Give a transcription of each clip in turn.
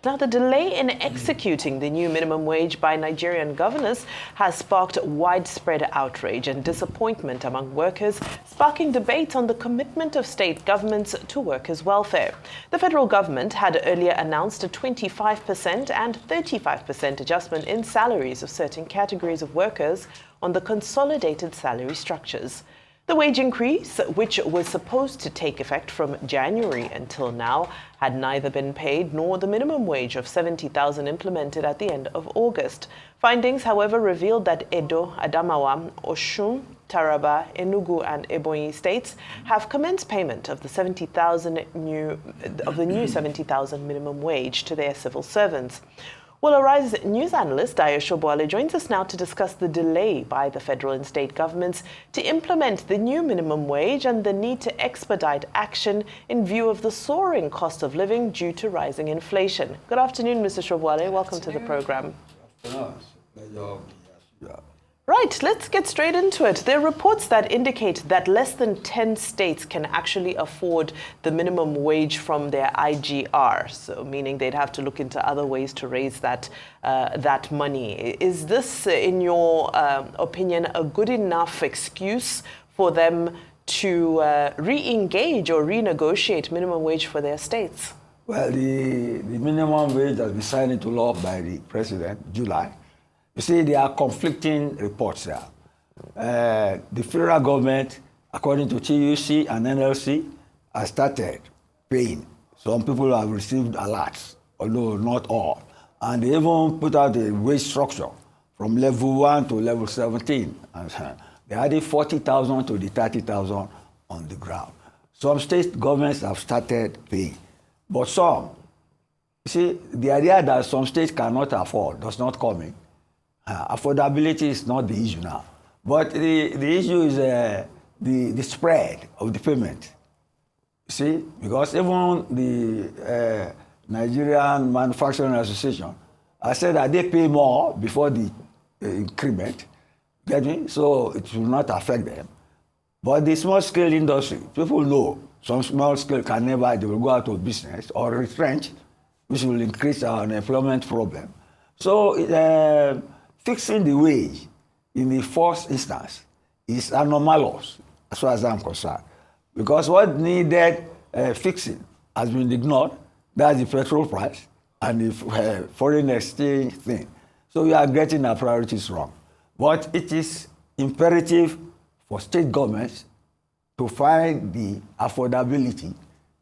Now, the delay in executing the new minimum wage by Nigerian governors has sparked widespread outrage and disappointment among workers, sparking debate on the commitment of state governments to workers' welfare. The federal government had earlier announced a 25% and 35% adjustment in salaries of certain categories of workers on the consolidated salary structures. The wage increase, which was supposed to take effect from January until now, had neither been paid nor the minimum wage of 70,000 implemented at the end of August. Findings, however, revealed that Edo, Adamawa, Osun, Taraba, Enugu, and Ebonyi states have commenced payment of the new 70,000 minimum wage to their civil servants. Well, Arise news analyst Dayo Sobowale joins us now to discuss the delay by the federal and state governments to implement the new minimum wage and the need to expedite action in view of the soaring cost of living due to rising inflation. Good afternoon, Mr. Sobowale. Welcome to the program. Right, let's get straight into it. There are reports that indicate that less than 10 states can actually afford the minimum wage from their IGR, so meaning they'd have to look into other ways to raise that money. Is this, in your opinion, a good enough excuse for them to re-engage or renegotiate minimum wage for their states? Well, the minimum wage has been signed into law by the president, July. You see, there are conflicting reports there. The federal government, according to TUC and NLC, has started paying. Some people have received alerts, although not all. And they even put out a wage structure from level 1 to level 17. And they added 40,000 to the 30,000 on the ground. Some state governments have started paying. But some, you see, the idea that some states cannot afford does not come in. Affordability is not the issue now. But the issue is the spread of the payment. You see, because even the Nigerian Manufacturing Association has said that they pay more before the increment, get me? So it will not affect them. But the small-scale industry, people know some small-scale can never, they will go out of business or retrench, which will increase our unemployment problem. So fixing the wage in the first instance is anomalous, as far as I'm concerned. Because what needed fixing has been ignored. That's the petrol price and the foreign exchange thing. So we are getting our priorities wrong. But it is imperative for state governments to find the affordability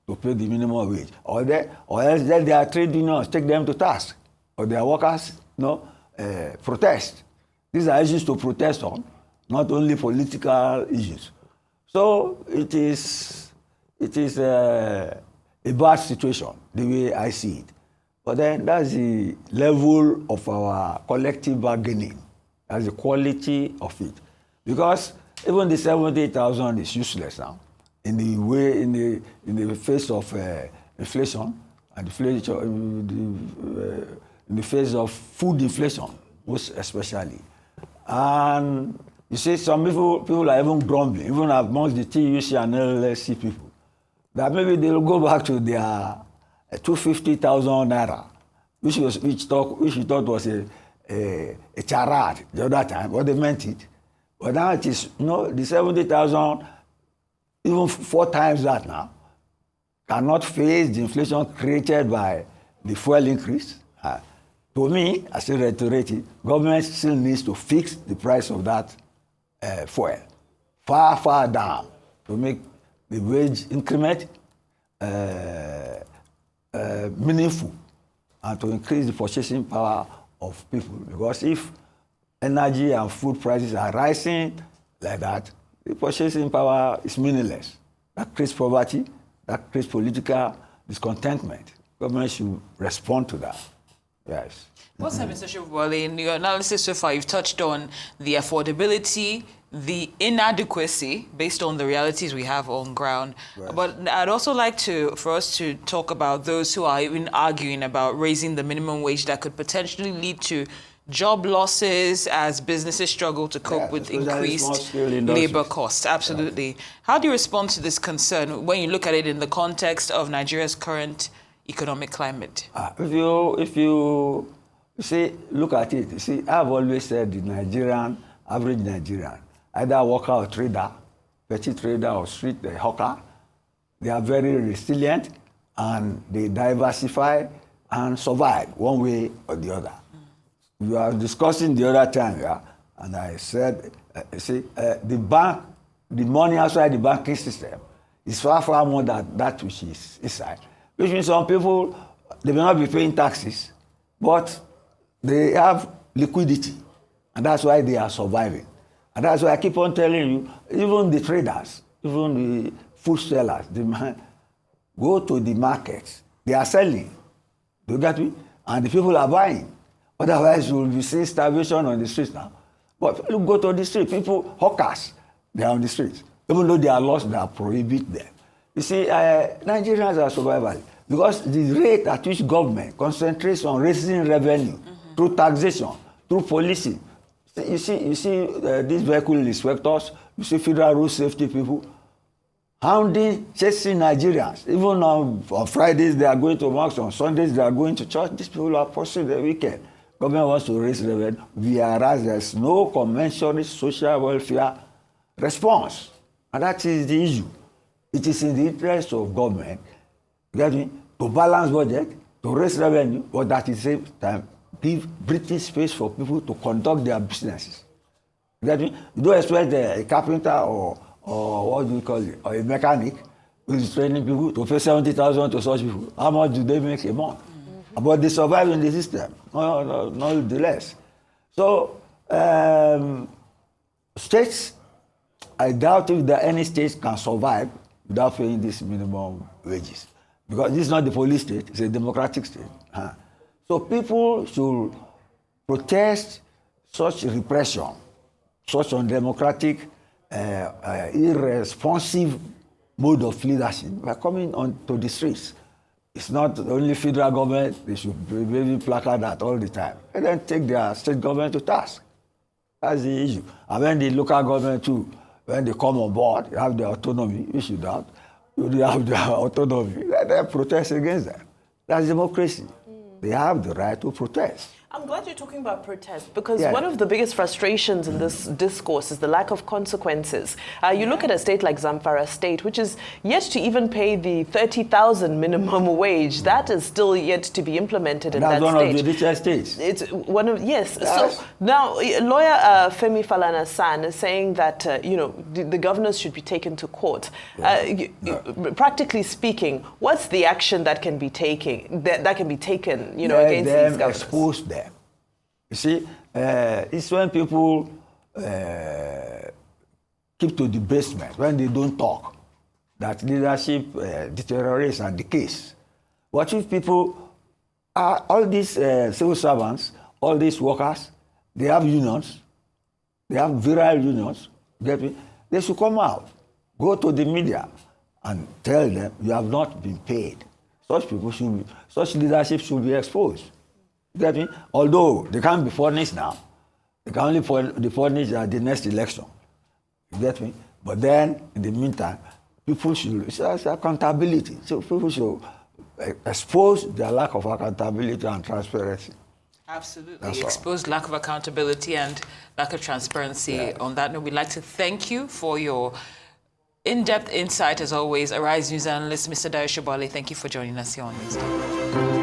to pay the minimum wage. Or else their trade unions take them to task. Or their workers, protest. These are issues to protest on, not only political issues. So it is a bad situation, the way I see it. But then that's the level of our collective bargaining. That's the quality of it. Because even the 70,000 is useless now in the face of inflation and in the face of food inflation, most especially. And you see, some people are even grumbling, even amongst the TUC and LLC people, that maybe they will go back to their 250,000 naira, which we thought was a charade the other time, but they meant it. But now it is, the 70,000, even 4 times that now, cannot face the inflation created by the fuel increase. To me, I still reiterate it, government still needs to fix the price of that fuel far, far down to make the wage increment meaningful and to increase the purchasing power of people. Because if energy and food prices are rising like that, the purchasing power is meaningless. That creates poverty, that creates political discontentment. Government should respond to that. Yes. What's that, Mr. Sobowale? In your analysis so far, you've touched on the affordability, the inadequacy based on the realities we have on ground. Right. But I'd also like for us to talk about those who are even arguing about raising the minimum wage that could potentially lead to job losses as businesses struggle to cope with increased labor costs. Absolutely. Yes. How do you respond to this concern when you look at it in the context of Nigeria's current economic climate? If you see, look at it. You see, I've always said the average Nigerian, either worker or trader, petty trader or street hawker, they are very resilient and they diversify and survive one way or the other. We were discussing the other time, yeah, and I said, the money outside the banking system is far, far more than that which is inside. Which means some people, they may not be paying taxes, but they have liquidity, and that's why they are surviving. And that's why I keep on telling you, even the traders, even the food sellers, go to the markets. They are selling. Do you get me? And the people are buying. Otherwise, you will be seeing starvation on the streets now. But look, go to the street. People, hawkers, they are on the streets. Even though they are laws that prohibit them. You see, Nigerians are survival because the rate at which government concentrates on raising revenue through taxation, through policing. You see, these vehicle inspectors, you see federal road safety people, hounding, chasing Nigerians. Even on Fridays, they are going to mosques. On Sundays, they are going to church. These people are pursuing the weekend. Government wants to raise revenue, whereas there's no commensurate social welfare response. And that is the issue. It is in the interest of government, you get me, to balance budget, to raise revenue, but at the same time, give breathing space for people to conduct their businesses. You get me? You don't expect a carpenter or what do you call it, or a mechanic who is training people to pay 70,000 to such people. How much do they make a month? But they survive in the system, no less. So, states, I doubt if there are any states can survive without paying these minimum wages. Because this is not the police state, it's a democratic state. So people should protest such repression, such undemocratic, irresponsive mode of leadership by coming onto the streets. It's not only federal government, they should be very placard that all the time. And then take their state government to task. That's the issue. And when the local government too, when they come on board, they have their autonomy, you should have. They have their autonomy. Let them protest against them. That's democracy. They have the right to protest. I'm glad you're talking about protest because one of the biggest frustrations in this discourse is the lack of consequences. You look at a state like Zamfara State, which is yet to even pay the 30,000 minimum wage. That is still yet to be implemented in that state. That's one of the richest states. It's one of, yes. So now, lawyer Femi Falana-San is saying that, the governors should be taken to court. Practically speaking, what's the action that can be taken, against these governors? Expose them. You see, it's when people keep to the basement, when they don't talk, that leadership deteriorates and decays. What if people, all these civil servants, all these workers, they have unions, they have virile unions, they should come out, go to the media and tell them you have not been paid. Such leadership should be exposed. You get me? Although they can't be punished now. They can only be punished at the next election. You get me? But then, in the meantime, people should, it's accountability. So people should expose their lack of accountability and transparency. Absolutely. Exposed lack of accountability and lack of transparency. Yeah. On that note, we'd like to thank you for your in-depth insight, as always. Arise News analyst, Mr. Dayo Sobowale, thank you for joining us here on Newsday.